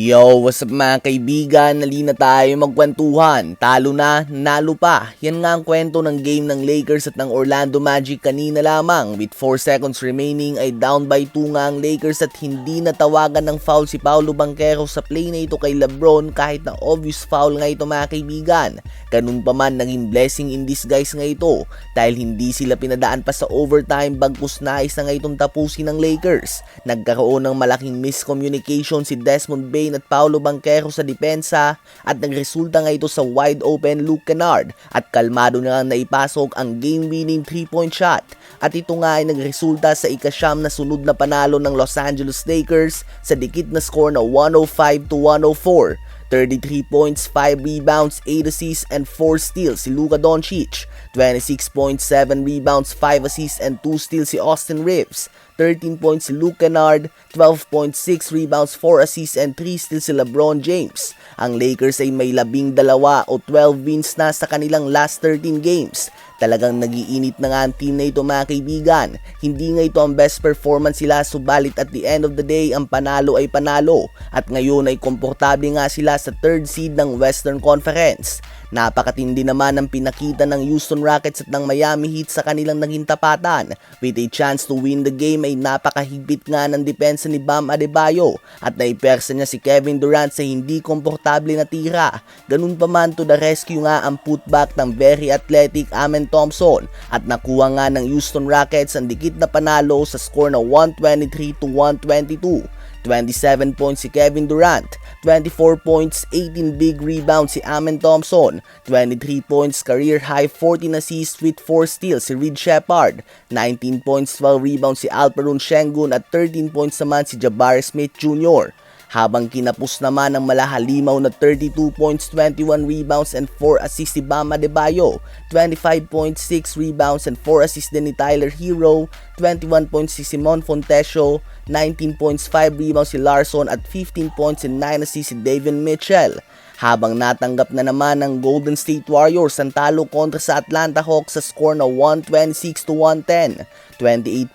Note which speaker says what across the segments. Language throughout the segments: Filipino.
Speaker 1: Yo, what's up mga kaibigan? Nalina tayo magkwentuhan. Talo na, nalo pa. Yan nga ang kwento ng game ng Lakers at ng Orlando Magic kanina lamang. With 4 seconds remaining ay down by 2 nga ang Lakers at hindi natawagan ng foul si Paolo Banchero sa play na ito kay LeBron kahit na obvious foul nga ito mga kaibigan. Ganun pa man naging blessing in disguise nga ito dahil hindi sila pinadaan pa sa overtime bagkus nais na nga itong tapusin ng Lakers. Nagkaroon ng malaking miscommunication si Desmond Bane at Paolo Banchero sa depensa at nagresulta nga ito sa wide open Luke Kennard at kalmado na nga naipasok ang game-winning 3-point shot. At ito nga ay nagresulta sa ikasyam na sunod na panalo ng Los Angeles Lakers sa dikit na score na 105-104. 33 points, 5 rebounds, 8 assists, and 4 steals si Luka Doncic. 26.7 rebounds, 5 assists, and 2 steals si Austin Reeves. 13 points si Luke Kennard, 12.6 rebounds, 4 assists, and 3 steals si LeBron James. Ang Lakers ay may 12 o 12 wins na sa kanilang last 13 games. Talagang nagiinit na nga ang team na ito mga kaibigan. Hindi nga ito ang best performance sila subalit at the end of the day ang panalo ay panalo. At ngayon ay komportable nga sila sa 3rd seed ng Western Conference. Napakatindi naman ang pinakita ng Houston Rockets at ng Miami Heat sa kanilang naging tapatan. With a chance to win the game ay napakahigpit nga ng depensa ni Bam Adebayo at naipersa niya si Kevin Durant sa hindi komportable na tira. Ganun pa man to the rescue nga ang putback ng very athletic Amen Thompson at nakuha nga ng Houston Rockets ang dikit na panalo sa score na 123-122. 27 points si Kevin Durant, 24 points, 18 big rebounds si Amen Thompson, 23 points, career high 14 assists with 4 steals si Reed Sheppard, 19 points, 12 rebounds si Alperen Sengun at 13 points naman si Jabari Smith Jr. Habang kinapos naman ng malahalimaw na 32 points, 21 rebounds, and 4 assists si Bam Adebayo, 25.6 rebounds and 4 assists din ni Tyler Hero, 21 points si Simon Fontecchio, 19 points, 5 rebounds si Larson at 15 points and 9 assists si Davion Mitchell. Habang natanggap na naman ng Golden State Warriors ang talo kontra sa Atlanta Hawks sa score na 126-110. 28.7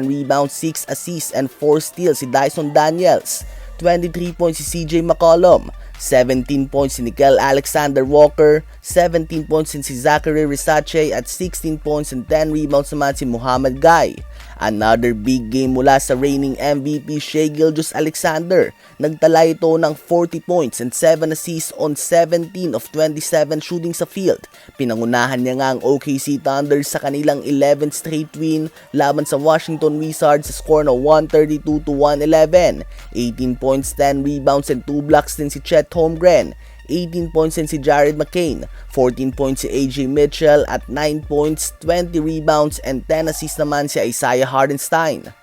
Speaker 1: rebounds, 6 assists and 4 steals si Dyson Daniels. 23 points si CJ McCollum, 17 points si Nickeil Alexander-Walker, 17 points si Zachary Risache at 16 points and 10 rebounds naman si Muhammad Guy. Another big game mula sa reigning MVP Shai Gilgeous-Alexander. Nagtala ito ng 40 points and 7 assists on 17 of 27 shooting sa field. Pinangunahan niya nga ang OKC Thunder sa kanilang 11th straight win laban sa Washington Wizards sa score na 132-111. 18 points, 10 rebounds and 2 blocks din si Chet Holmgren. 18 points din si Jared McCain, 14 points si AJ Mitchell at 9 points, 20 rebounds and 10 assists naman si Isaiah Hartenstein.